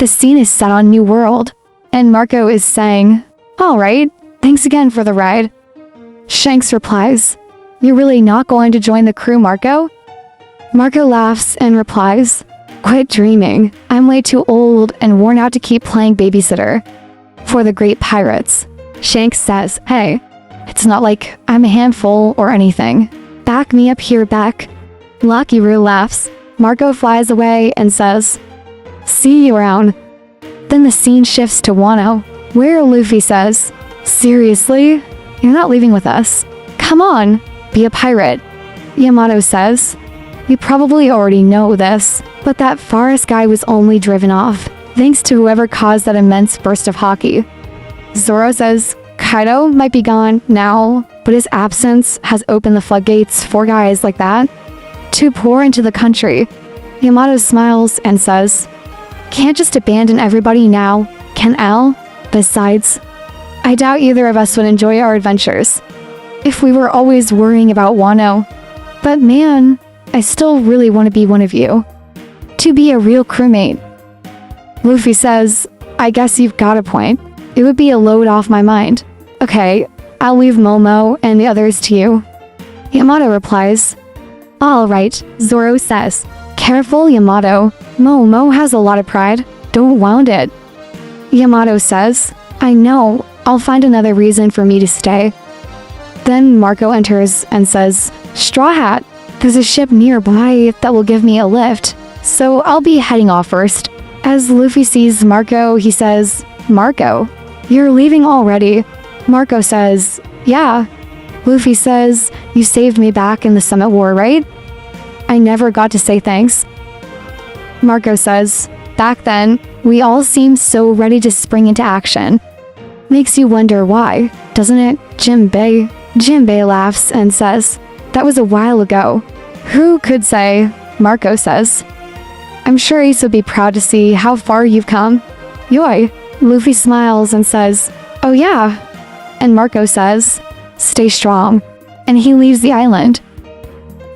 The scene is set on New World, and Marco is saying, "Alright, thanks again for the ride." Shanks replies, "You're really not going to join the crew, Marco?" Marco laughs and replies, "Quit dreaming. I'm way too old and worn out to keep playing babysitter for the great pirates." Shanks says, "Hey, it's not like I'm a handful or anything. Back me up here, Beck." Lakiru laughs. Marco flies away and says, "See you around." Then the scene shifts to Wano, where Luffy says, "Seriously? You're not leaving with us? Come on, be a pirate." Yamato says, "You probably already know this, but that forest guy was only driven off, thanks to whoever caused that immense burst of haki." Zoro says, "Kaido might be gone now, but his absence has opened the floodgates for guys like that to pour into the country." Yamato smiles and says, "Can't just abandon everybody now, can L? Besides, I doubt either of us would enjoy our adventures if we were always worrying about Wano. But man, I still really want to be one of you. To be a real crewmate." Luffy says, "I guess you've got a point. It would be a load off my mind. Okay, I'll leave Momo and the others to you." Yamato replies, "Alright," Zoro says. "Careful, Yamato. Momo has a lot of pride. Don't wound it." Yamato says, "I know. I'll find another reason for me to stay." Then Marco enters and says, "Straw Hat, there's a ship nearby that will give me a lift, so I'll be heading off first." As Luffy sees Marco, he says, "Marco, you're leaving already?" Marco says, "Yeah." Luffy says, "You saved me back in the Summit War, right? I never got to say thanks." Marco says, "Back then, we all seemed so ready to spring into action. Makes you wonder why, doesn't it, Jinbei?" Jinbei laughs and says, "That was a while ago." "Who could say?" Marco says. "I'm sure Ace would be proud to see how far you've come." "Yoi." Luffy smiles and says, "Oh yeah." And Marco says, "Stay strong." And he leaves the island.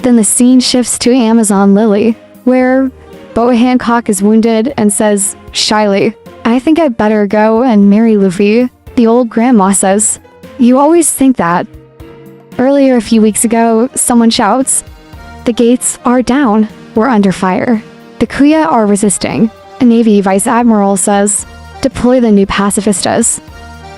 Then the scene shifts to Amazon Lily, where Boa Hancock is wounded and says, shyly, "I think I'd better go and marry Luffy." The old grandma says, "You always think that." Earlier a few weeks ago, someone shouts, "The gates are down. We're under fire. The Kuya are resisting." A Navy Vice Admiral says, "Deploy the new pacifistas.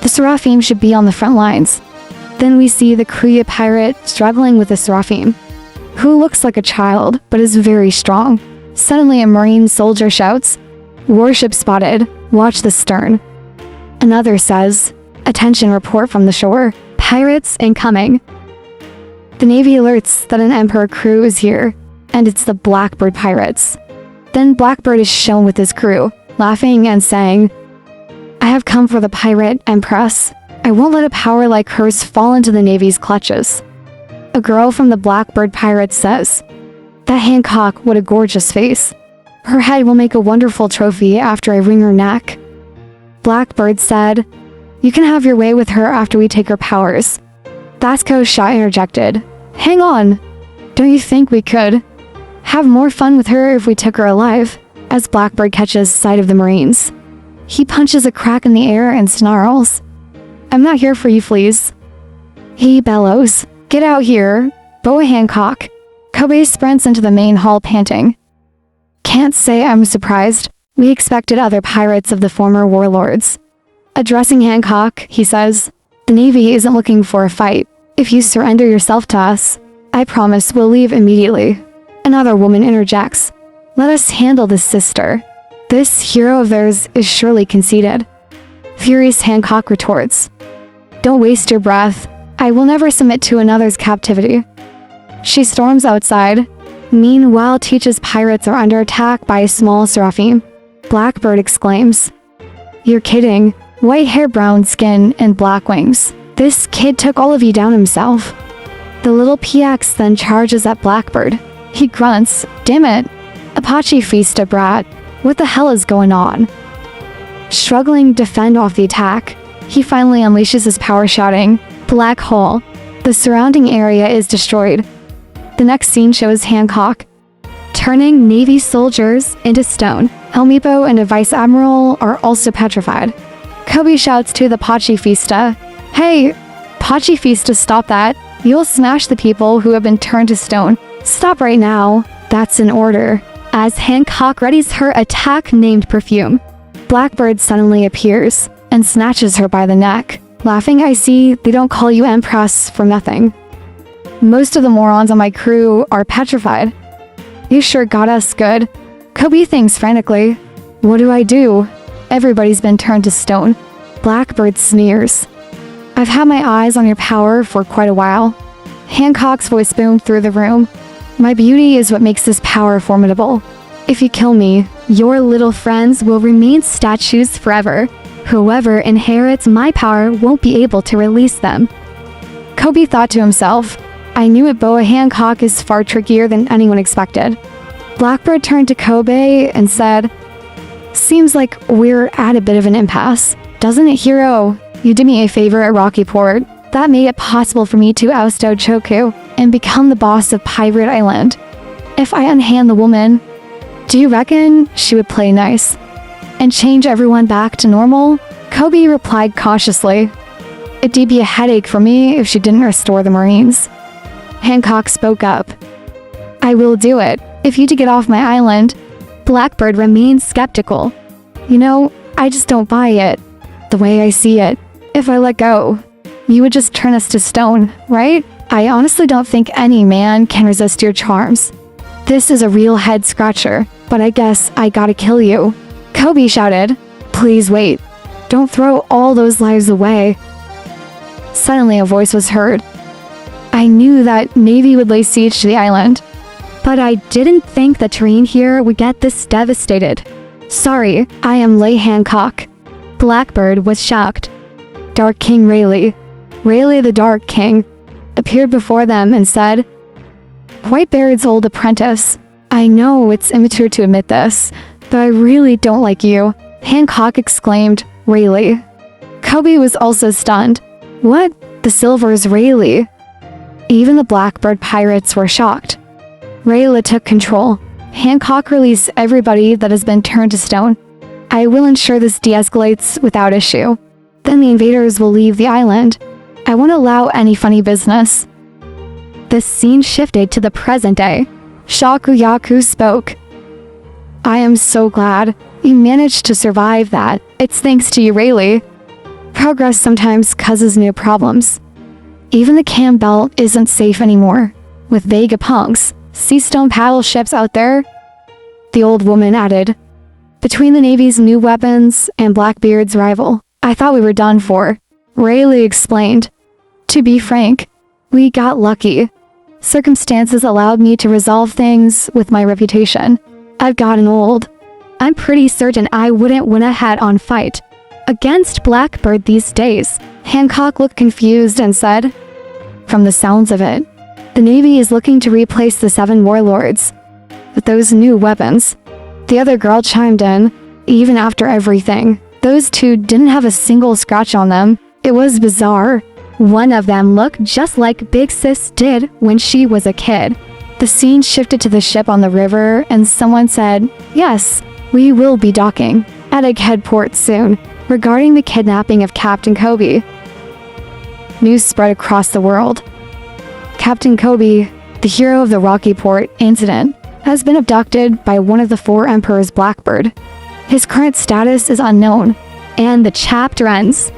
The Seraphim should be on the front lines." Then we see the Kuya pirate struggling with the Seraphim, who looks like a child but is very strong. Suddenly a Marine soldier shouts, "Warship spotted. Watch the stern." Another says, "Attention, report from the shore. Pirates incoming." The Navy alerts that an Emperor crew is here, and it's the Blackbird pirates. Then Blackbird is shown with his crew, laughing and saying, "I have come for the pirate Empress. I won't let a power like hers fall into the Navy's clutches." A girl from the Blackbird pirates says, "That Hancock, what a gorgeous face. Her head will make a wonderful trophy after I wring her neck." Blackbird said, "You can have your way with her after we take her powers." Vasco Shaw interjected, "Hang on. Don't you think we could have more fun with her if we took her alive?" As Blackbird catches sight of the Marines, he punches a crack in the air and snarls, "I'm not here for you fleas." He bellows, "Get out here, Boa Hancock." Kobe sprints into the main hall panting. "Can't say I'm surprised. We expected other pirates of the former warlords." Addressing Hancock, he says, "The Navy isn't looking for a fight. If you surrender yourself to us, I promise we'll leave immediately." Another woman interjects, "Let us handle this, sister. This hero of theirs is surely conceited." Furious Hancock retorts, "Don't waste your breath. I will never submit to another's captivity." She storms outside. Meanwhile, Teach's pirates are under attack by a small Seraphim. Blackbird exclaims, "You're kidding. White hair, brown skin, and black wings. This kid took all of you down himself." The little PX then charges at Blackbird. He grunts, "Damn it. Apache feast a brat. What the hell is going on?" Struggling to fend off the attack, he finally unleashes his power, shouting, "Black hole." The surrounding area is destroyed. The next scene shows Hancock turning Navy soldiers into stone. Helmipo and a Vice Admiral are also petrified. Kobe shouts to the Pachifista, "Hey, Pachifista, stop that. You'll smash the people who have been turned to stone. Stop right now." That's an order. As Hancock readies her attack named Perfume, Blackbird suddenly appears and snatches her by the neck. Laughing, I see they don't call you Empress for nothing. Most of the morons on my crew are petrified. You sure got us good. Kobe thinks frantically. What do I do? Everybody's been turned to stone. Blackbird sneers. I've had my eyes on your power for quite a while. Hancock's voice boomed through the room. My beauty is what makes this power formidable. If you kill me, your little friends will remain statues forever. Whoever inherits my power won't be able to release them. Kobe thought to himself, I knew it, Boa Hancock is far trickier than anyone expected. Blackbird turned to Kobe and said, Seems like we're at a bit of an impasse. Doesn't it, hero? You did me a favor at Rocky Port. That made it possible for me to oust Choku and become the boss of Pirate Island. If I unhand the woman, do you reckon she would play nice and change everyone back to normal? Kobe replied cautiously. It'd be a headache for me if she didn't restore the Marines. Hancock spoke up. I will do it, if you to get off my island. Blackbird remained skeptical. You know, I just don't buy it. The way I see it, if I let go, you would just turn us to stone, right? I honestly don't think any man can resist your charms. This is a real head scratcher, but I guess I gotta kill you. Kobe shouted, Please wait. Don't throw all those lives away. Suddenly a voice was heard. I knew that Navy would lay siege to the island, but I didn't think the terrain here would get this devastated. Sorry, I am Lay Hancock. Blackbird was shocked. Dark King Rayleigh the Dark King, appeared before them and said, Whitebeard's old apprentice. I know it's immature to admit this, but I really don't like you. Hancock exclaimed, Rayleigh. Kobe was also stunned. What? The Silver's Rayleigh? Even the Blackbird pirates were shocked. Rayleigh took control. Hancock released everybody that has been turned to stone. I will ensure this de-escalates without issue. Then the invaders will leave the island. I won't allow any funny business. The scene shifted to the present day. Shakuyaku spoke. I am so glad you managed to survive that. It's thanks to you, Rayleigh. Progress sometimes causes new problems. Even the Cam Belt isn't safe anymore. With Vegapunks, sea stone paddle ships out there, the old woman added. Between the Navy's new weapons and Blackbeard's rival, I thought we were done for. Rayleigh explained. To be frank, we got lucky. Circumstances allowed me to resolve things with my reputation. I've gotten old. I'm pretty certain I wouldn't win a head-on fight against Blackbird these days. Hancock looked confused and said, From the sounds of it, the Navy is looking to replace the 7 warlords with those new weapons. The other girl chimed in. Even after everything, those 2 didn't have a single scratch on them. It was bizarre. One of them looked just like Big Sis did when she was a kid. The scene shifted to the ship on the river and someone said, Yes, we will be docking at Egghead Port soon regarding the kidnapping of Captain Kobe. News spread across the world. Captain Kobe, the hero of the Rocky Port incident, has been abducted by one of the 4 Emperors Blackbird. His current status is unknown, and the chapter ends.